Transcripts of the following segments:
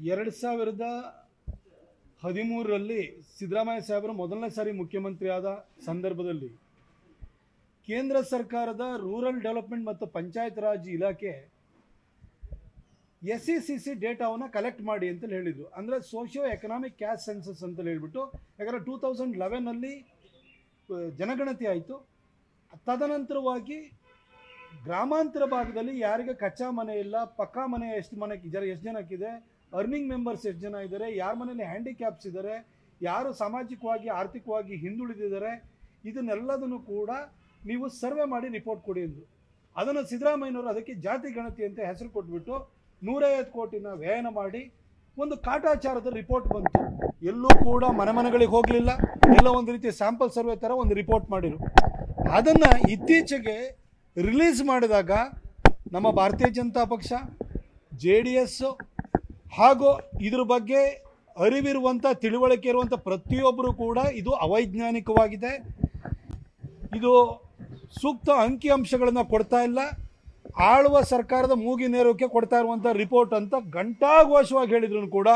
2013ರಲ್ಲಿ ಸಿದ್ದರಾಮಯ್ಯ ಸಾಹೇಬರು ಮೊದಲನೇ ಸಾರಿ ಮುಖ್ಯಮಂತ್ರಿ ಆದ ಸಂದರ್ಭದಲ್ಲಿ ಕೇಂದ್ರ ಸರ್ಕಾರದ ರೂರಲ್ ಡೆವಲಪ್ಮೆಂಟ್ ಮತ್ತು ಪಂಚಾಯತ್ ರಾಜ್ ಇಲಾಖೆ SECC ಡೇಟಾವನ್ನು ಕಲೆಕ್ಟ್ ಮಾಡಿ ಅಂತ ಹೇಳಿದರು. ಅಂದರೆ ಸೋಷಿಯೋ ಎಕನಾಮಿಕ್ ಕ್ಯಾಸ್ಟ್ ಸೆನ್ಸಸ್ ಅಂತ ಹೇಳಿಬಿಟ್ಟು, ಯಾಕಂದರೆ 2011ನಲ್ಲಿ ಜನಗಣತಿ ಆಯಿತು. ತದನಂತರವಾಗಿ ಗ್ರಾಮಾಂತರ ಭಾಗದಲ್ಲಿ ಯಾರಿಗೆ ಕಚ್ಚಾ ಮನೆ ಇಲ್ಲ, ಪಕ್ಕಾ ಮನೆ ಎಷ್ಟು ಜನಕ್ಕಿದೆ, ಅರ್ನಿಂಗ್ ಮೆಂಬರ್ಸ್ ಎಷ್ಟು ಜನ ಇದ್ದಾರೆ, ಯಾರ ಮನೆಯಲ್ಲಿ ಹ್ಯಾಂಡಿಕ್ಯಾಪ್ಸ್ ಇದ್ದಾರೆ, ಯಾರು ಸಾಮಾಜಿಕವಾಗಿ ಆರ್ಥಿಕವಾಗಿ ಹಿಂದುಳಿದಿದ್ದಾರೆ, ಇದನ್ನೆಲ್ಲದನ್ನು ಕೂಡ ನೀವು ಸರ್ವೆ ಮಾಡಿ ರಿಪೋರ್ಟ್ ಕೊಡಿ ಎಂದು. ಅದನ್ನು ಸಿದ್ದರಾಮಯ್ಯನವರು ಅದಕ್ಕೆ ಜಾತಿ ಗಣತಿ ಅಂತ ಹೆಸರು ಕೊಟ್ಬಿಟ್ಟು 150 ಕೋಟಿನ ವ್ಯಯನ ಮಾಡಿ ಒಂದು ಕಾಟಾಚಾರದ ರಿಪೋರ್ಟ್ ಬಂತು. ಎಲ್ಲೂ ಕೂಡ ಮನೆಗಳಿಗೆ ಹೋಗಲಿಲ್ಲ, ಎಲ್ಲ ಒಂದು ರೀತಿಯ ಸ್ಯಾಂಪಲ್ ಸರ್ವೆ ಥರ ಒಂದು ರಿಪೋರ್ಟ್ ಮಾಡಿರು. ಅದನ್ನು ಇತ್ತೀಚೆಗೆ ರಿಲೀಸ್ ಮಾಡಿದಾಗ ನಮ್ಮ ಭಾರತೀಯ ಜನತಾ ಪಕ್ಷ, JDS ಹಾಗೂ ಇದ್ರ ಬಗ್ಗೆ ಅರಿವಿರುವಂಥ, ತಿಳುವಳಿಕೆ ಇರುವಂಥ ಪ್ರತಿಯೊಬ್ಬರು ಕೂಡ ಇದು ಅವೈಜ್ಞಾನಿಕವಾಗಿದೆ, ಇದು ಸೂಕ್ತ ಅಂಕಿಅಂಶಗಳನ್ನು ಕೊಡ್ತಾ ಇಲ್ಲ, ಆಳುವ ಸರ್ಕಾರದ ಮೂಗಿನೇರೋಕ್ಕೆ ಕೊಡ್ತಾ ಇರುವಂಥ ರಿಪೋರ್ಟ್ ಅಂತ ಘಂಟಾಘೋಷವಾಗಿ ಹೇಳಿದ್ರು ಕೂಡ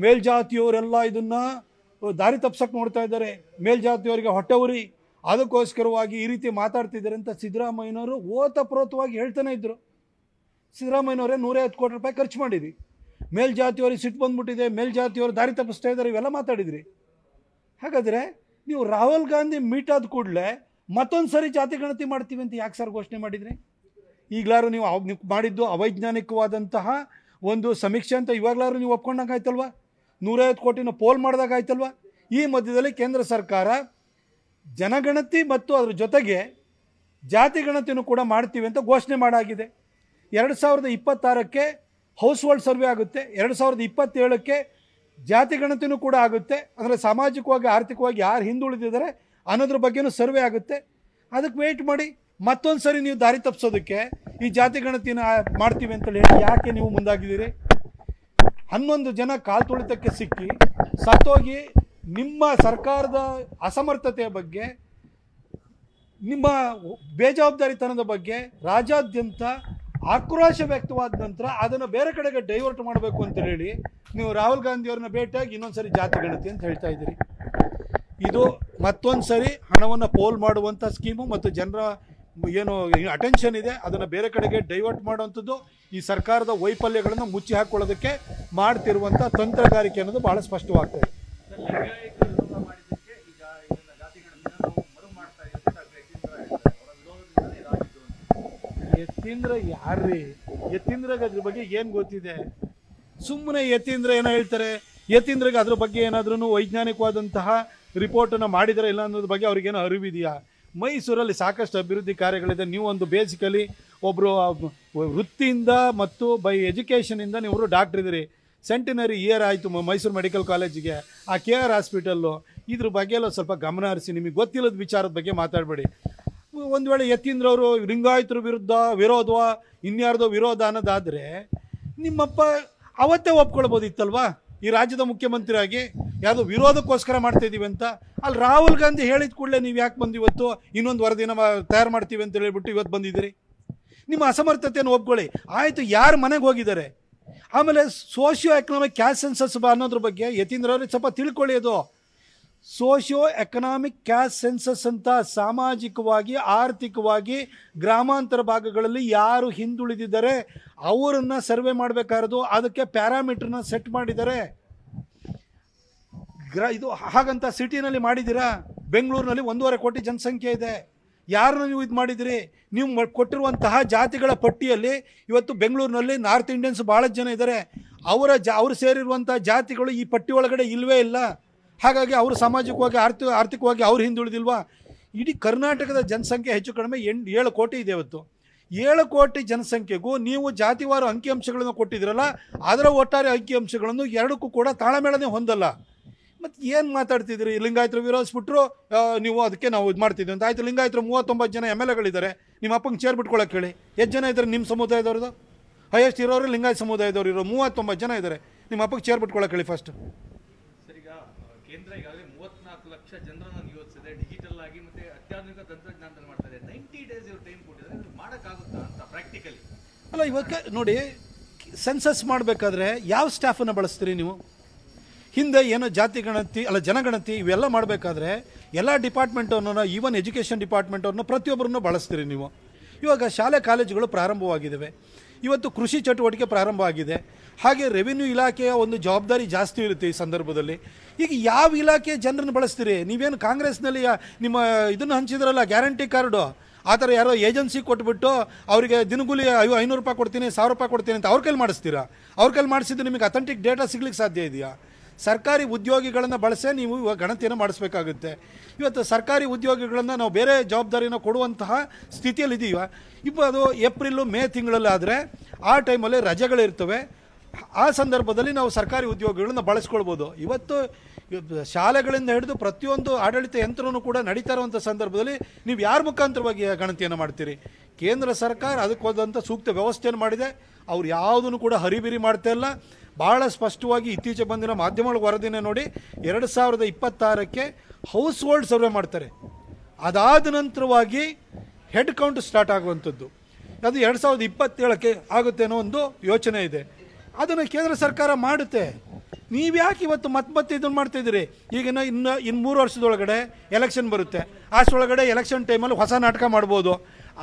ಮೇಲ್ಜಾತಿಯವರೆಲ್ಲ ಇದನ್ನು ದಾರಿ ತಪ್ಪಿಸಕ್ಕೆ ನೋಡ್ತಾ ಇದ್ದಾರೆ, ಮೇಲ್ಜಾತಿಯವರಿಗೆ ಹೊಟ್ಟೆ ಉರಿ, ಅದಕ್ಕೋಸ್ಕರವಾಗಿ ಈ ರೀತಿ ಮಾತಾಡ್ತಿದ್ದಾರೆ ಅಂತ ಸಿದ್ದರಾಮಯ್ಯನವರು ಓತಪ್ರೋತವಾಗಿ ಹೇಳ್ತಾನೆ ಇದ್ದರು. ಸಿದ್ದರಾಮಯ್ಯನವರೇ 150 ಕೋಟಿ ರೂಪಾಯಿ ಖರ್ಚು ಮಾಡಿದ್ರಿ, ಮೇಲ್ಜಾತಿಯವರಿಗೆ ಸಿಟ್ಟು ಬಂದ್ಬಿಟ್ಟಿದೆ, ಮೇಲ್ಜಾತಿಯವರು ದಾರಿ ತಪ್ಪಿಸ್ತಾ ಇದ್ದಾರೆ, ಇವೆಲ್ಲ ಮಾತಾಡಿದ್ರಿ. ಹಾಗಾದರೆ ನೀವು ರಾಹುಲ್ ಗಾಂಧಿ ಮೀಟ್ ಆದ ಕೂಡಲೇ ಮತ್ತೊಂದು ಸರಿ ಜಾತಿ ಗಣತಿ ಮಾಡ್ತೀವಿ ಅಂತ ಯಾಕೆ ಸರ್ ಘೋಷಣೆ ಮಾಡಿದ್ರಿ? ಈಗಲಾರು ನೀವು ಮಾಡಿದ್ದು ಅವೈಜ್ಞಾನಿಕವಾದಂತಹ ಒಂದು ಸಮೀಕ್ಷೆ ಅಂತ ಇವಾಗಲಾರು ನೀವು ಒಪ್ಕೊಂಡಾಗ ಆಯ್ತಲ್ವ? 150 ಕೋಟಿನ ಪೋಲ್ ಮಾಡಿದಾಗ ಆಯ್ತಲ್ವ? ಈ ಮಧ್ಯದಲ್ಲಿ ಕೇಂದ್ರ ಸರ್ಕಾರ ಜನಗಣತಿ ಮತ್ತು ಅದ್ರ ಜೊತೆಗೆ ಜಾತಿ ಗಣತಿನೂ ಕೂಡ ಮಾಡ್ತೀವಿ ಅಂತ ಘೋಷಣೆ ಮಾಡಾಗಿದೆ. 2026ಕ್ಕೆ ಹೌಸ್ ಹೋಲ್ಡ್ ಸರ್ವೆ ಆಗುತ್ತೆ, 2027ಕ್ಕೆ ಜಾತಿ ಗಣತಿನೂ ಕೂಡ ಆಗುತ್ತೆ. ಅಂದರೆ ಸಾಮಾಜಿಕವಾಗಿ ಆರ್ಥಿಕವಾಗಿ ಯಾರು ಹಿಂದುಳಿದಿದ್ದಾರೆ ಅನ್ನೋದ್ರ ಬಗ್ಗೆನೂ ಸರ್ವೆ ಆಗುತ್ತೆ. ಅದಕ್ಕೆ ವೆಯ್ಟ್ ಮಾಡಿ. ಮತ್ತೊಂದು ಸರಿ ನೀವು ದಾರಿ ತಪ್ಪಿಸೋದಕ್ಕೆ ಈ ಜಾತಿ ಗಣತಿನ ಮಾಡ್ತೀವಿ ಅಂತೇಳಿ ಯಾಕೆ ನೀವು ಮುಂದಾಗಿದ್ದೀರಿ? 11 ಜನ ಕಾಲು ತುಳಿತಕ್ಕೆ ಸಿಕ್ಕಿ ಸತ್ತೋಗಿ ನಿಮ್ಮ ಸರ್ಕಾರದ ಅಸಮರ್ಥತೆಯ ಬಗ್ಗೆ, ನಿಮ್ಮ ಬೇಜವಾಬ್ದಾರಿತನದ ಬಗ್ಗೆ ರಾಜ್ಯಾದ್ಯಂತ ಆಕ್ರೋಶ ವ್ಯಕ್ತವಾದ ನಂತರ ಅದನ್ನು ಬೇರೆ ಕಡೆಗೆ ಡೈವರ್ಟ್ ಮಾಡಬೇಕು ಅಂತ ಹೇಳಿ ನೀವು ರಾಹುಲ್ ಗಾಂಧಿಯವ್ರನ್ನ ಭೇಟಿಯಾಗಿ ಇನ್ನೊಂದು ಸರಿ ಜಾತಿ ಗಣತಿ ಅಂತ ಹೇಳ್ತಾ ಇದ್ದೀರಿ. ಇದು ಮತ್ತೊಂದು ಸರಿ ಹಣವನ್ನು ಪೋಲ್ ಮಾಡುವಂಥ ಸ್ಕೀಮು ಮತ್ತು ಜನರ ಏನು ಅಟೆನ್ಷನ್ ಇದೆ ಅದನ್ನು ಬೇರೆ ಕಡೆಗೆ ಡೈವರ್ಟ್ ಮಾಡುವಂಥದ್ದು ಈ ಸರ್ಕಾರದ ವೈಫಲ್ಯಗಳನ್ನು ಮುಚ್ಚಿ ಹಾಕ್ಕೊಳ್ಳೋದಕ್ಕೆ ಮಾಡ್ತಿರುವಂಥ ತಂತ್ರಗಾರಿಕೆ ಅನ್ನೋದು ಭಾಳ ಸ್ಪಷ್ಟವಾಗ್ತದೆ. ಯತೀಂದ್ರ ಯಾರ್ರೀ? ಯತೀಂದ್ರಗೆ ಅದ್ರ ಬಗ್ಗೆ ಏನು ಗೊತ್ತಿದೆ? ಸುಮ್ಮನೆ ಯತೀಂದ್ರ ಏನೋ ಹೇಳ್ತಾರೆ, ಯತೀಂದ್ರಗೆ ಅದ್ರ ಬಗ್ಗೆ ಏನಾದ್ರೂ ವೈಜ್ಞಾನಿಕವಾದಂತಹ ರಿಪೋರ್ಟನ್ನು ಮಾಡಿದರೆ ಇಲ್ಲ ಅನ್ನೋದ್ರ ಬಗ್ಗೆ ಅವ್ರಿಗೇನೋ ಅರಿವಿದೆಯಾ? ಮೈಸೂರಲ್ಲಿ ಸಾಕಷ್ಟು ಅಭಿವೃದ್ಧಿ ಕಾರ್ಯಗಳಿದೆ. ನೀವು ಒಂದು ಬೇಸಿಕಲಿ ಒಬ್ಬರು ವೃತ್ತಿಯಿಂದ ಮತ್ತು ಬೈ ಎಜುಕೇಷನಿಂದ ನೀವು ಡಾಕ್ಟ್ರ್ ಇದ್ದೀರಿ. ಸೆಂಟಿನರಿ ಇಯರ್ ಆಯಿತು ಮೈಸೂರು ಮೆಡಿಕಲ್ ಕಾಲೇಜಿಗೆ, ಆ KR ಹಾಸ್ಪಿಟಲ್ಲು, ಇದ್ರ ಬಗ್ಗೆ ಎಲ್ಲ ಸ್ವಲ್ಪ ಗಮನ ಹರಿಸಿ. ನಿಮಗೆ ಗೊತ್ತಿಲ್ಲದ ವಿಚಾರದ ಬಗ್ಗೆ ಮಾತಾಡಬೇಡಿ. ಒಂದು ವೇಳೆ ಯತೀಂದ್ರವರು ಲಿಂಗಾಯತರ ವಿರೋಧ ಇನ್ಯಾರ್ದೋ ವಿರೋಧ ಅನ್ನೋದಾದರೆ ನಿಮ್ಮಪ್ಪ ಅವತ್ತೇ ಒಪ್ಕೊಳ್ಬೋದಿತ್ತಲ್ವಾ? ಈ ರಾಜ್ಯದ ಮುಖ್ಯಮಂತ್ರಿಯಾಗಿ ಯಾವುದೋ ವಿರೋಧಕ್ಕೋಸ್ಕರ ಮಾಡ್ತಾಯಿದ್ದೀವಿ ಅಂತ. ಅಲ್ಲಿ ರಾಹುಲ್ ಗಾಂಧಿ ಹೇಳಿದ ಕೂಡಲೇ ನೀವು ಯಾಕೆ ಬಂದು ಇವತ್ತು ಇನ್ನೊಂದು ವರದಿನ ತಯಾರು ಮಾಡ್ತೀವಿ ಅಂತ ಹೇಳ್ಬಿಟ್ಟು ಇವತ್ತು ಬಂದಿದ್ದೀರಿ? ನಿಮ್ಮ ಅಸಮರ್ಥತೆಯನ್ನು ಒಪ್ಕೊಳ್ಳಿ. ಆಯಿತು, ಯಾರು ಮನೆಗೆ ಹೋಗಿದ್ದಾರೆ? ಆಮೇಲೆ ಸೋಷಿಯೋ ಎಕನಾಮಿಕ್ ಕ್ಯಾಸ್ಟ್ ಸೆನ್ಸಸ್ ಅನ್ನೋದ್ರ ಬಗ್ಗೆ ಯತೀಂದ್ರ ಅವ್ರಿಗೆ ಸ್ವಲ್ಪ ತಿಳ್ಕೊಳ್ಳಿ. ಅದು ಸೋಷಿಯೋ ಎಕನಾಮಿಕ್ ಕ್ಯಾಸ್ಟ್ ಸೆನ್ಸಸ್ ಅಂತ ಸಾಮಾಜಿಕವಾಗಿ ಆರ್ಥಿಕವಾಗಿ ಗ್ರಾಮಾಂತರ ಭಾಗಗಳಲ್ಲಿ ಯಾರು ಹಿಂದುಳಿದಿದ್ದಾರೆ ಅವರನ್ನು ಸರ್ವೆ ಮಾಡಬೇಕಾಗಿರೋದು. ಅದಕ್ಕೆ ಪ್ಯಾರಾಮೀಟ್ರನ್ನ ಸೆಟ್ ಮಾಡಿದ್ದಾರೆ. ಇದು ಹಾಗಂತ ಸಿಟಿನಲ್ಲಿ ಮಾಡಿದ್ದೀರಾ? ಬೆಂಗಳೂರಿನಲ್ಲಿ 1.5 ಕೋಟಿ ಜನಸಂಖ್ಯೆ ಇದೆ. ಯಾರನ್ನು ನೀವು ಇದು ಮಾಡಿದಿರಿ? ನೀವು ಕೊಟ್ಟಿರುವಂತಹ ಜಾತಿಗಳ ಪಟ್ಟಿಯಲ್ಲಿ ಇವತ್ತು ಬೆಂಗಳೂರಿನಲ್ಲಿ ನಾರ್ತ್ ಇಂಡಿಯನ್ಸ್ ಭಾಳಷ್ಟು ಜನ ಇದ್ದಾರೆ. ಅವರು ಸೇರಿರುವಂಥ ಜಾತಿಗಳು ಈ ಪಟ್ಟಿ ಒಳಗಡೆ ಇಲ್ಲವೇ ಇಲ್ಲ. ಹಾಗಾಗಿ ಅವರು ಸಾಮಾಜಿಕವಾಗಿ ಆರ್ಥಿಕವಾಗಿ ಅವ್ರು ಹಿಂದುಳಿದಿಲ್ವಾ? ಇಡೀ ಕರ್ನಾಟಕದ ಜನಸಂಖ್ಯೆ ಹೆಚ್ಚು ಕಡಿಮೆ 7 ಕೋಟಿ ಇದೆ. ಇವತ್ತು 7 ಕೋಟಿ ಜನಸಂಖ್ಯೆಗೂ ನೀವು ಜಾತಿವಾರು ಅಂಕಿಅಂಶಗಳನ್ನು ಕೊಟ್ಟಿದ್ದೀರಲ್ಲ, ಅದರ ಒಟ್ಟಾರೆ ಅಂಕಿಅಂಶಗಳನ್ನು ಎರಡಕ್ಕೂ ಕೂಡ ತಾಳಮೇಳನೇ ಹೊಂದಲ್ಲ. ಮತ್ತು ಏನು ಮಾತಾಡ್ತಿದ್ರಿ? ಲಿಂಗಾಯತರು ವಿರೋಧಿಸ್ಬಿಟ್ರು, ನೀವು ಅದಕ್ಕೆ ನಾವು ಇದು ಮಾಡ್ತಿದ್ವಿ ಅಂತ. ಆಯಿತು, ಲಿಂಗಾಯತರು 39 ಜನ MLAಗಳಿದ್ದಾರೆ. ನಿಮ್ಮ ಅಪ್ಪಂಗೆ ಚೇರ್ ಬಿಟ್ಕೊಳಕ್ಕೆ ಹೇಳಿ. ಎಷ್ಟು ಜನ ಇದ್ದಾರೆ ನಿಮ್ಮ ಸಮುದಾಯದವ್ರದ್ದು? ಹೈಯೆಸ್ಟ್ ಇರೋರು ಲಿಂಗಾಯತ ಸಮುದಾಯದವ್ರು ಇರೋ 39 ಜನ ಇದ್ದಾರೆ. ನಿಮ್ಮ ಅಪ್ಪಗೆ ಚೇರ್ ಬಿಟ್ಕೊಳಕ್ಕೆ ಹೇಳಿ ಫಸ್ಟ್. ಕೇಂದ್ರ ಈಗಾಗಲೇ 34 ಲಕ್ಷ ಜನರನ್ನು ನಿಯೋಜಿಸಿದೆ, ಡಿಜಿಟಲ್ ಆಗಿ ಮತ್ತೆ ಅತ್ಯಾಧುನಿಕ ತಂತ್ರಜ್ಞಾನದಲ್ಲಿ ಮಾಡ್ತಾ ಇದೆ. 90 ಡೇಸ್ ಇವರು ಟೈಮ್ ಕೊಟ್ಟಿದ್ದಾರೆ, ಮಾಡೋಕ್ಕಾಗುತ್ತಾ ಅಂತ ಪ್ರಾಕ್ಟಿಕಲಿ? ಅಲ್ಲ, ಇವತ್ತು ನೋಡಿ, ಸೆನ್ಸಸ್ ಮಾಡಬೇಕಾದ್ರೆ ಯಾವ ಸ್ಟಾಫನ್ನು ಬಳಸ್ತೀರಿ ನೀವು? ಹಿಂದೆ ಏನೋ ಜಾತಿ ಗಣತಿ ಅಲ್ಲ ಜನಗಣತಿ ಇವೆಲ್ಲ ಮಾಡಬೇಕಾದ್ರೆ ಎಲ್ಲ ಡಿಪಾರ್ಟ್ಮೆಂಟವ್ರನ್ನ, ಈವನ್ ಎಜುಕೇಷನ್ ಡಿಪಾರ್ಟ್ಮೆಂಟವ್ರನ್ನ ಪ್ರತಿಯೊಬ್ಬರನ್ನು ಬಳಸ್ತೀರಿ ನೀವು. ಇವಾಗ ಶಾಲೆ ಕಾಲೇಜುಗಳು ಪ್ರಾರಂಭವಾಗಿದ್ದಾವೆ, ಇವತ್ತು ಕೃಷಿ ಚಟುವಟಿಕೆ ಪ್ರಾರಂಭ ಆಗಿದೆ, ಹಾಗೆ ರೆವಿನ್ಯೂ ಇಲಾಖೆಯ ಒಂದು ಜವಾಬ್ದಾರಿ ಜಾಸ್ತಿ ಇರುತ್ತೆ ಈ ಸಂದರ್ಭದಲ್ಲಿ. ಈಗ ಯಾವ ಇಲಾಖೆ ಜನರನ್ನು ಬಳಸ್ತೀರಿ? ನೀವೇನು ಕಾಂಗ್ರೆಸ್ನಲ್ಲಿ ನಿಮ್ಮ ಇದನ್ನು ಹಂಚಿದ್ರಲ್ಲ ಗ್ಯಾರಂಟಿ ಕಾರ್ಡು, ಆ ಥರ ಯಾರೋ ಏಜೆನ್ಸಿ ಕೊಟ್ಬಿಟ್ಟು ಅವರಿಗೆ ದಿನಗೂಲಿ 500 ರೂಪಾಯಿ ಕೊಡ್ತೀನಿ 1000 ರೂಪಾಯಿ ಕೊಡ್ತೀನಿ ಅಂತ ಅವ್ರ ಕೈಲಿ ಮಾಡಿಸ್ತೀರಾ? ಅವ್ರ ಕೈಲಿ ಮಾಡಿಸಿದ್ದು ನಿಮಗೆ ಅಥೆಂಟಿಕ್ ಡೇಟಾ ಸಿಗ್ಲಿಕ್ಕೆ ಸಾಧ್ಯ ಇದೆಯಾ? ಸರ್ಕಾರಿ ಉದ್ಯೋಗಿಗಳನ್ನು ಬಳಸೇ ನೀವು ಇವಾಗ ಗಣತಿಯನ್ನು ಮಾಡಿಸ್ಬೇಕಾಗುತ್ತೆ. ಇವತ್ತು ಸರ್ಕಾರಿ ಉದ್ಯೋಗಿಗಳನ್ನು ನಾವು ಬೇರೆ ಜವಾಬ್ದಾರಿನ ಕೊಡುವಂತಹ ಸ್ಥಿತಿಯಲ್ಲಿ ಇದೀವ. ഇപ്പോൾ ಅದು ಏಪ್ರಿಲು ಮೇ ತಿಂಗಳಲ್ಲಾದರೆ ಆ ಟೈಮಲ್ಲಿ ರಜೆಗಳಿರ್ತವೆ, ಆ ಸಂದರ್ಭದಲ್ಲಿ ನಾವು ಸರ್ಕಾರಿ ಉದ್ಯೋಗಿಗಳನ್ನು ಬಳಸ್ಕೊಳ್ಬೋದು. ಇವತ್ತು ಶಾಲೆಗಳಿಂದ ಹಿಡಿದು ಪ್ರತಿಯೊಂದು ಆಡಳಿತ ಯಂತ್ರನೂ ಕೂಡ ನಡೀತಾ ಇರುವಂಥ ಸಂದರ್ಭದಲ್ಲಿ ನೀವು ಯಾರ ಮುಖಾಂತರವಾಗಿ ಗಣತಿಯನ್ನು ಮಾಡ್ತೀರಿ? ಕೇಂದ್ರ ಸರ್ಕಾರ ಅದಕ್ಕೆ ಹೋದಂಥ ಸೂಕ್ತ ವ್ಯವಸ್ಥೆಯನ್ನು ಮಾಡಿದೆ. ಅವ್ರು ಯಾವುದನ್ನು ಕೂಡ ಹರಿಬಿರಿ ಮಾಡ್ತಾ ಇಲ್ಲ. ಭಾಳ ಸ್ಪಷ್ಟವಾಗಿ ಇತ್ತೀಚೆಗೆ ಬಂದಿರೋ ಮಾಧ್ಯಮಗಳ ವರದಿನೇ ನೋಡಿ, 2026ಕ್ಕೆ ಹೌಸ್ ಹೋಲ್ಡ್ ಸರ್ವೆ ಮಾಡ್ತಾರೆ. ಅದಾದ ನಂತರವಾಗಿ ಹೆಡ್ ಕೌಂಟ್ ಸ್ಟಾರ್ಟ್ ಆಗುವಂಥದ್ದು. ಅದು 2027ಕ್ಕೆ ಆಗುತ್ತೆ ಅನ್ನೋ ಒಂದು ಯೋಚನೆ ಇದೆ. ಅದನ್ನು ಕೇಂದ್ರ ಸರ್ಕಾರ ಮಾಡುತ್ತೆ. ನೀವು ಯಾಕೆ ಇವತ್ತು ಮತ್ತೆ ಇದನ್ನು ಮಾಡ್ತಾಯಿದ್ದೀರಿ? ಈಗಿನ ಇನ್ನು 3 ವರ್ಷದೊಳಗಡೆ ಎಲೆಕ್ಷನ್ ಬರುತ್ತೆ, ಅಷ್ಟರೊಳಗಡೆ ಎಲೆಕ್ಷನ್ ಟೈಮಲ್ಲಿ ಹೊಸ ನಾಟಕ ಮಾಡ್ಬೋದು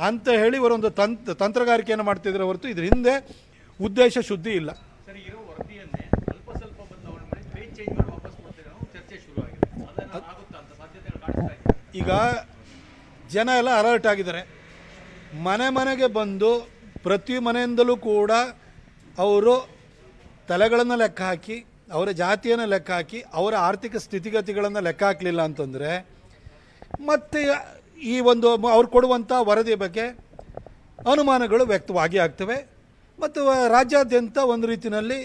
ಅಂತ ಹೇಳಿ ಇವರೊಂದು ತಂತ್ರಗಾರಿಕೆಯನ್ನು ಮಾಡ್ತಿದ್ರೆ ಹೊರತು ಇದ್ರ ಹಿಂದೆ ಉದ್ದೇಶ ಶುದ್ಧಿ ಇಲ್ಲ. ಸರಿ, ಇರೋ ವರದಿಯನ್ನೇ ಅಲ್ಪ ಸ್ವಲ್ಪ ಬದಲಾವಣೆ ಮಾಡಿ ಪೇಜ್ ಚೇಂಜ್ ಮಾಡಿ ವಾಪಸ್ ಕೊಡ್ತೇವೆ ನಾವು, ಚರ್ಚೆ ಶುರು ಆಗಿದೆ. ಅದನ್ನು ಆಗುತ್ತಾ ಅಂತ ಸಾಧ್ಯತೆಗಳು ಕಾಣಿಸ್ತಾ ಇದೆ. ಈಗ ಜನ ಎಲ್ಲ ಅಲರ್ಟ್ ಆಗಿದ್ದಾರೆ. ಮನೆಗೆ ಬಂದು ಪ್ರತಿ ಮನೆಯಿಂದಲೂ ಕೂಡ ಅವರು ತಲೆಗಳನ್ನು ಲೆಕ್ಕ ಹಾಕಿ, ಅವರ ಜಾತಿಯನ್ನು ಲೆಕ್ಕ ಹಾಕಿ, ಅವರ ಆರ್ಥಿಕ ಸ್ಥಿತಿಗತಿಗಳನ್ನು ಲೆಕ್ಕ ಹಾಕಲಿಲ್ಲ ಅಂತಂದರೆ ಮತ್ತು ಈ ಒಂದು ಅವ್ರು ಕೊಡುವಂಥ ವರದಿಯ ಬಗ್ಗೆ ಅನುಮಾನಗಳು ವ್ಯಕ್ತವಾಗಿ ಆಗ್ತವೆ ಮತ್ತು ರಾಜ್ಯಾದ್ಯಂತ ಒಂದು ರೀತಿಯಲ್ಲಿ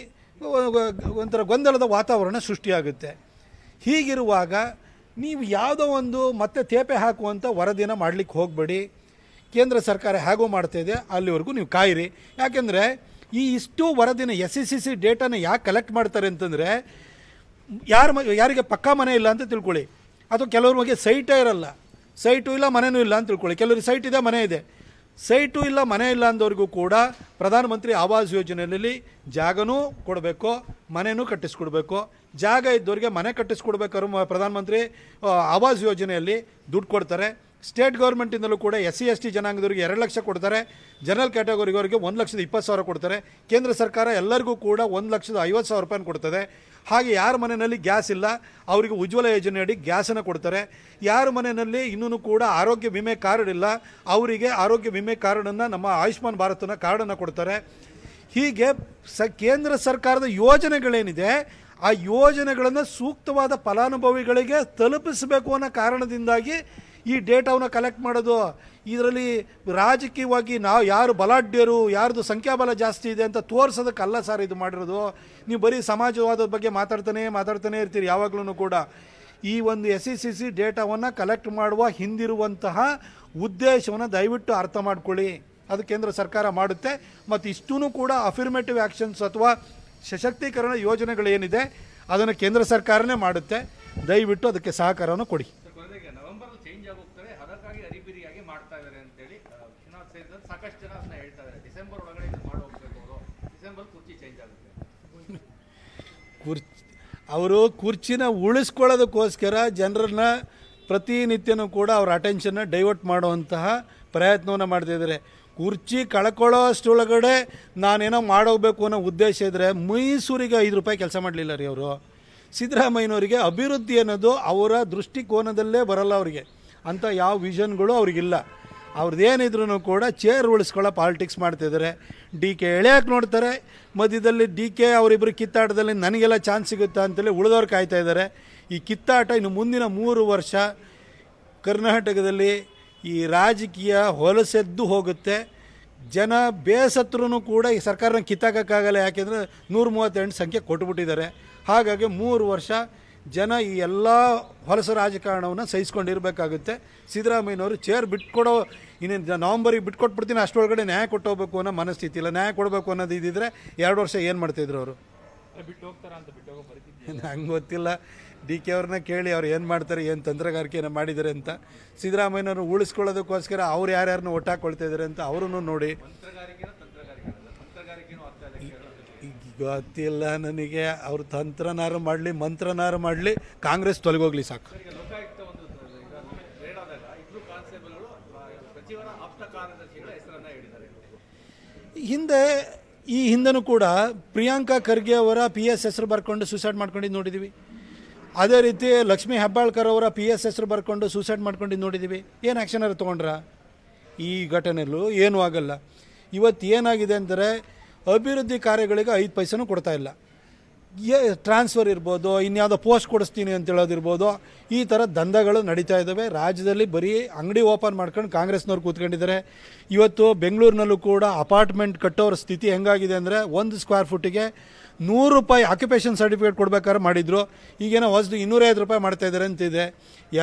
ಒಂಥರ ಗೊಂದಲದ ವಾತಾವರಣ ಸೃಷ್ಟಿಯಾಗುತ್ತೆ. ಹೀಗಿರುವಾಗ ನೀವು ಯಾವುದೋ ಒಂದು ಮತ್ತೆ ತೇಪೆ ಹಾಕುವಂಥ ವರದಿನ ಮಾಡಲಿಕ್ಕೆ ಹೋಗಬೇಡಿ. ಕೇಂದ್ರ ಸರ್ಕಾರ ಹೇಗೋ ಮಾಡ್ತಾಯಿದೆ ಅಲ್ಲಿವರೆಗೂ ನೀವು ಕಾಯಿರಿ. ಯಾಕೆಂದರೆ ಇಷ್ಟು ವರದಿನ SECC ಡೇಟಾನ ಯಾಕೆ ಕಲೆಕ್ಟ್ ಮಾಡ್ತಾರೆ ಅಂತಂದರೆ, ಯಾರಿಗೆ ಪಕ್ಕಾ ಮನೆ ಇಲ್ಲ ಅಂತ ತಿಳ್ಕೊಳ್ಳಿ, ಅಥವಾ ಕೆಲವ್ರ ಬಗ್ಗೆ ಸೈಟೇ ಇರಲ್ಲ, ಸೈಟು ಇಲ್ಲ ಮನೆಯೂ ಇಲ್ಲ ಅಂತ ತಿಳ್ಕೊಳ್ಳಿ. ಕೆಲವ್ರಿಗೆ ಸೈಟ್ ಇದೆ ಮನೆ ಇದೆ, ಸೈಟು ಇಲ್ಲ ಮನೆ ಇಲ್ಲ ಅಂದವ್ರಿಗೂ ಕೂಡ ಪ್ರಧಾನಮಂತ್ರಿ ಆವಾಸ್ ಯೋಜನೆಯಲ್ಲಿ ಜಾಗನೂ ಕೊಡಬೇಕು, ಮನೆಯೂ ಕಟ್ಟಿಸ್ಕೊಡ್ಬೇಕು. ಜಾಗ ಇದ್ದವ್ರಿಗೆ ಮನೆ ಕಟ್ಟಿಸ್ಕೊಡ್ಬೇಕಾದ್ರು ಪ್ರಧಾನಮಂತ್ರಿ ಆವಾಸ್ ಯೋಜನೆಯಲ್ಲಿ ದುಡ್ಡು ಕೊಡ್ತಾರೆ. ಸ್ಟೇಟ್ ಗೌರ್ಮೆಂಟಿಂದಲೂ ಕೂಡ SC ST ಜನಾಂಗದವರಿಗೆ 2 ಲಕ್ಷ ಕೊಡ್ತಾರೆ, ಜನರಲ್ ಕ್ಯಾಟಗರಿವರಿಗೆ 1,20,000 ಕೊಡ್ತಾರೆ. ಕೇಂದ್ರ ಸರ್ಕಾರ ಎಲ್ಲರಿಗೂ ಕೂಡ 1,50,000 ರೂಪಾಯಿ ಕೊಡ್ತದೆ. ಹಾಗೆ ಯಾರ ಮನೆಯಲ್ಲಿ ಗ್ಯಾಸ್ ಇಲ್ಲ ಅವರಿಗೆ ಉಜ್ವಲ ಯೋಜನೆಯಡಿ ಗ್ಯಾಸನ್ನು ಕೊಡ್ತಾರೆ. ಯಾರ ಮನೆಯಲ್ಲಿ ಇನ್ನೂ ಕೂಡ ಆರೋಗ್ಯ ವಿಮೆ ಕಾರ್ಡ್ ಇಲ್ಲ ಅವರಿಗೆ ಆರೋಗ್ಯ ವಿಮೆ ಕಾರ್ಡನ್ನು, ನಮ್ಮ ಆಯುಷ್ಮಾನ್ ಭಾರತನ ಕಾರ್ಡನ್ನು ಕೊಡ್ತಾರೆ. ಹೀಗೆ ಕೇಂದ್ರ ಸರ್ಕಾರದ ಯೋಜನೆಗಳೇನಿದೆ ಆ ಯೋಜನೆಗಳನ್ನು ಸೂಕ್ತವಾದ ಫಲಾನುಭವಿಗಳಿಗೆ ತಲುಪಿಸಬೇಕು ಅನ್ನೋ ಕಾರಣದಿಂದಾಗಿ ಈ ಡೇಟಾವನ್ನು ಕಲೆಕ್ಟ್ ಮಾಡೋದು. ಇದರಲ್ಲಿ ರಾಜಕೀಯವಾಗಿ ನಾವು ಯಾರು ಬಲಾಢ್ಯರು, ಯಾರ್ದು ಸಂಖ್ಯಾಬಲ ಜಾಸ್ತಿ ಇದೆ ಅಂತ ತೋರಿಸೋದಕ್ಕಲ್ಲ ಸರ್ ಇದು ಮಾಡಿರೋದು. ನೀವು ಬರೀ ಸಮಾಜವಾದದ ಬಗ್ಗೆ ಮಾತಾಡ್ತಾನೆ ಇರ್ತೀರಿ ಯಾವಾಗಲೂ ಕೂಡ. ಈ ಒಂದು SECC ಡೇಟಾವನ್ನು ಕಲೆಕ್ಟ್ ಮಾಡುವ ಹಿಂದಿರುವಂತಹ ಉದ್ದೇಶವನ್ನು ದಯವಿಟ್ಟು ಅರ್ಥ ಮಾಡ್ಕೊಳ್ಳಿ. ಅದು ಕೇಂದ್ರ ಸರ್ಕಾರ ಮಾಡುತ್ತೆ. ಮತ್ತು ಇಷ್ಟೂ ಕೂಡ ಅಫಿರ್ಮೇಟಿವ್ ಆ್ಯಕ್ಷನ್ಸ್ ಅಥವಾ ಸಶಕ್ತೀಕರಣ ಯೋಜನೆಗಳೇನಿದೆ ಅದನ್ನು ಕೇಂದ್ರ ಸರ್ಕಾರನೇ ಮಾಡುತ್ತೆ. ದಯವಿಟ್ಟು ಅದಕ್ಕೆ ಸಹಕಾರವನ್ನು ಕೊಡಿ. ಸಾಕಷ್ಟು ಜನ ಅದನ್ನ ಹೇಳ್ತಾ ಇದ್ದಾರೆ, ಡಿಸೆಂಬರ್ ಒಳಗಡೆ ಮಾಡಿ ಹೋಗ್ಬೇಕು, ಅವರು ಡಿಸೆಂಬರ್ ಕುರ್ಚಿ ಚೇಂಜ್ ಆಗುತ್ತೆ. ಅವರು ಕುರ್ಚಿನ ಉಳಿಸ್ಕೊಳ್ಳೋದಕ್ಕೋಸ್ಕರ ಜನರನ್ನ ಪ್ರತಿನಿತ್ಯನೂ ಕೂಡ ಅವ್ರ ಅಟೆನ್ಷನ್ನ ಡೈವರ್ಟ್ ಮಾಡುವಂತಹ ಪ್ರಯತ್ನವನ್ನು ಮಾಡ್ತಿದ್ದಾರೆ. ಕುರ್ಚಿ ಕಳ್ಕೊಳ್ಳೋ ಅಷ್ಟರೊಳಗಡೆ ನಾನೇನೋ ಮಾಡೋಗಬೇಕು ಅನ್ನೋ ಉದ್ದೇಶ ಇದ್ದರೆ ಮೈಸೂರಿಗೆ 5 ರೂಪಾಯಿ ಕೆಲಸ ಮಾಡಲಿಲ್ಲ ರೀ ಅವರು. ಸಿದ್ದರಾಮಯ್ಯನವರಿಗೆ ಅಭಿವೃದ್ಧಿ ಅನ್ನೋದು ಅವರ ದೃಷ್ಟಿಕೋನದಲ್ಲೇ ಬರಲ್ಲ. ಅವರಿಗೆ ಅಂಥ ಯಾವ ವಿಷನ್ಗಳು ಅವ್ರಿಗಿಲ್ಲ. ಅವ್ರದ್ದೇನಿದ್ರು ಕೂಡ ಚೇರ್ ಉಳಿಸ್ಕೊಳ್ಳೋ ಪಾಲಿಟಿಕ್ಸ್ ಮಾಡ್ತಿದ್ದಾರೆ. DK ಎಳೆಯಕ್ಕೆ ನೋಡ್ತಾರೆ, ಮಧ್ಯದಲ್ಲಿ DK ಅವರಿಬ್ಬರು ಕಿತ್ತಾಟದಲ್ಲಿ ನನಗೆಲ್ಲ ಚಾನ್ಸ್ ಸಿಗುತ್ತಾ ಅಂತೇಳಿ ಉಳಿದವ್ರು ಕಾಯ್ತಾ ಇದ್ದಾರೆ. ಈ ಕಿತ್ತಾಟ ಇನ್ನು ಮುಂದಿನ 3 ವರ್ಷ ಕರ್ನಾಟಕದಲ್ಲಿ ಈ ರಾಜಕೀಯ ಹೊಲಸೆದ್ದು ಹೋಗುತ್ತೆ. ಜನ ಬೇಸತ್ರೂ ಕೂಡ ಈ ಸರ್ಕಾರನ ಕಿತ್ತಾಕೋಕ್ಕಾಗಲ್ಲ. ಯಾಕೆಂದರೆ 138 ಸಂಖ್ಯೆ ಕೊಟ್ಬಿಟ್ಟಿದ್ದಾರೆ. ಹಾಗಾಗಿ 3 ವರ್ಷ ಜನ ಈ ಎಲ್ಲ ಹೊಲಸ ರಾಜಕಾರಣವನ್ನು ಸಹಿಸ್ಕೊಂಡಿರಬೇಕಾಗುತ್ತೆ. ಸಿದ್ದರಾಮಯ್ಯನವರು ಚೇರ್ ಬಿಟ್ಕೊಡೋ ಇನ್ನೇನು ನವಂಬರಿಗೆ ಬಿಟ್ಕೊಟ್ಬಿಡ್ತೀನಿ ಅಷ್ಟರೊಳಗಡೆ ನ್ಯಾಯ ಕೊಟ್ಟೋಗ್ಬೇಕು ಅನ್ನೋ ಮನಸ್ಥಿತಿ ಇಲ್ಲ. ನ್ಯಾಯ ಕೊಡಬೇಕು ಅನ್ನೋದು ಇದ್ದಿದ್ರೆ 2 ವರ್ಷ ಏನು ಮಾಡ್ತಾಯಿದ್ರು ಅವರು? ಬಿಟ್ಟು ಹೋಗ್ತಾರ ಅಂತ ಬಿಟ್ಟು ಹೋಗೋ ಪರಿಸ್ಥಿತಿ ನಂಗೆ ಗೊತ್ತಿಲ್ಲ. DK ಅವ್ರನ್ನ ಕೇಳಿ ಅವ್ರು ಏನು ಮಾಡ್ತಾರೆ, ಏನು ತಂತ್ರಗಾರಿಕೆಯನ್ನು ಮಾಡಿದ್ದಾರೆ ಅಂತ. ಸಿದ್ದರಾಮಯ್ಯನವರು ಉಳಿಸ್ಕೊಳ್ಳೋದಕ್ಕೋಸ್ಕರ ಅವ್ರು ಯಾರ್ಯಾರನ್ನ ಒಟ್ಟಾಕೊಳ್ತಾ ಇದ್ದಾರೆ ಅಂತ ಅವರೂ ನೋಡಿ. ತಂತ್ರಗಾರಿಕೆನೂ ಅರ್ಥ ಗೊತ್ತಿಲ್ಲ ನನಗೆ. ಅವ್ರು ತಂತ್ರನಾರು ಮಾಡಲಿ ಮಂತ್ರನಾರು ಮಾಡಲಿ, ಕಾಂಗ್ರೆಸ್ ತೊಲಗೋಗ್ಲಿ ಸಾಕು. ಈಗ ಲೋಕಾಯುಕ್ತ ಒಂದು ಈಗ ರೇಡ್ ಆದಾಗ ಇಬ್ಬರು ಕಾನ್ಸ್ಟೇಬಲ್ಗಳು ಸಚಿವರ ಆಪ್ತ ಕಾರ್ಯದರ್ಶಿಗಳ ಹೆಸರನ್ನ ಹೇಳಿದ್ದಾರೆ. ಈ ಹಿಂದೆನೂ ಕೂಡ ಪ್ರಿಯಾಂಕಾ ಖರ್ಗೆ ಅವರ PS ಹೆಸರು ಬರ್ಕೊಂಡು ಸೂಸೈಡ್ ಮಾಡ್ಕೊಂಡಿದ್ದು ನೋಡಿದ್ದೀವಿ. ಅದೇ ರೀತಿ ಲಕ್ಷ್ಮೀ ಹೆಬ್ಬಾಳ್ಕರ್ ಅವರ PS ಹೆಸರು ಬರ್ಕೊಂಡು ಸೂಸೈಡ್ ಮಾಡ್ಕೊಂಡಿದ್ದು ನೋಡಿದ್ದೀವಿ. ಏನು ಆ್ಯಕ್ಷನ್ ಅವರು ತೊಗೊಂಡ್ರ? ಈ ಘಟನೆಯಲ್ಲೂ ಏನೂ ಆಗಲ್ಲ. ಇವತ್ತು ಏನಾಗಿದೆ ಅಂದರೆ ಅಭಿವೃದ್ಧಿ ಕಾರ್ಯಗಳಿಗೆ 5 ಪೈಸೆನೂ ಕೊಡ್ತಾ ಇಲ್ಲ. ಟ್ರಾನ್ಸ್ಫರ್ ಇರ್ಬೋದು, ಇನ್ಯಾವುದೋ ಪೋಸ್ಟ್ ಕೊಡಿಸ್ತೀನಿ ಅಂತ ಹೇಳೋದಿರ್ಬೋದು, ಈ ಥರ ದಂಧೆಗಳು ನಡೀತಾ ಇದ್ದಾವೆ. ರಾಜ್ಯದಲ್ಲಿ ಬರೀ ಅಂಗಡಿ ಓಪನ್ ಮಾಡ್ಕೊಂಡು ಕಾಂಗ್ರೆಸ್ನವ್ರು ಕೂತ್ಕೊಂಡಿದ್ದಾರೆ. ಇವತ್ತು ಬೆಂಗಳೂರಿನಲ್ಲೂ ಕೂಡ ಅಪಾರ್ಟ್ಮೆಂಟ್ ಕಟ್ಟೋರ ಸ್ಥಿತಿ ಹೆಂಗಾಗಿದೆ ಅಂದರೆ 1 ಸ್ಕ್ವೇರ್ ಫುಟ್ಟಿಗೆ ₹100 ಆಕ್ಯುಪೇಷನ್ ಸರ್ಟಿಫಿಕೇಟ್ ಕೊಡ್ಬೇಕಾದ್ರೆ ಮಾಡಿದ್ರು, ಈಗೇನೋ ಹೊಸದು ₹250 ಮಾಡ್ತಾ ಇದ್ದಾರೆ ಅಂತಿದೆ.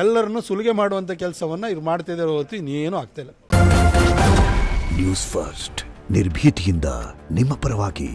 ಎಲ್ಲರನ್ನು ಸುಲಿಗೆ ಮಾಡುವಂಥ ಕೆಲಸವನ್ನು ಇವ್ರು ಮಾಡ್ತಾಯಿದ್ದಾರೆ ಹೊರತು ಇನ್ನೇನೂ ಆಗ್ತಾಯಿಲ್ಲ. ನ್ಯೂಸ್ ಫಸ್ಟ್ ನಿರ್ಭೀತಿಯಿಂದ ನಿಮ್ಮ ಪರವಾಗಿ.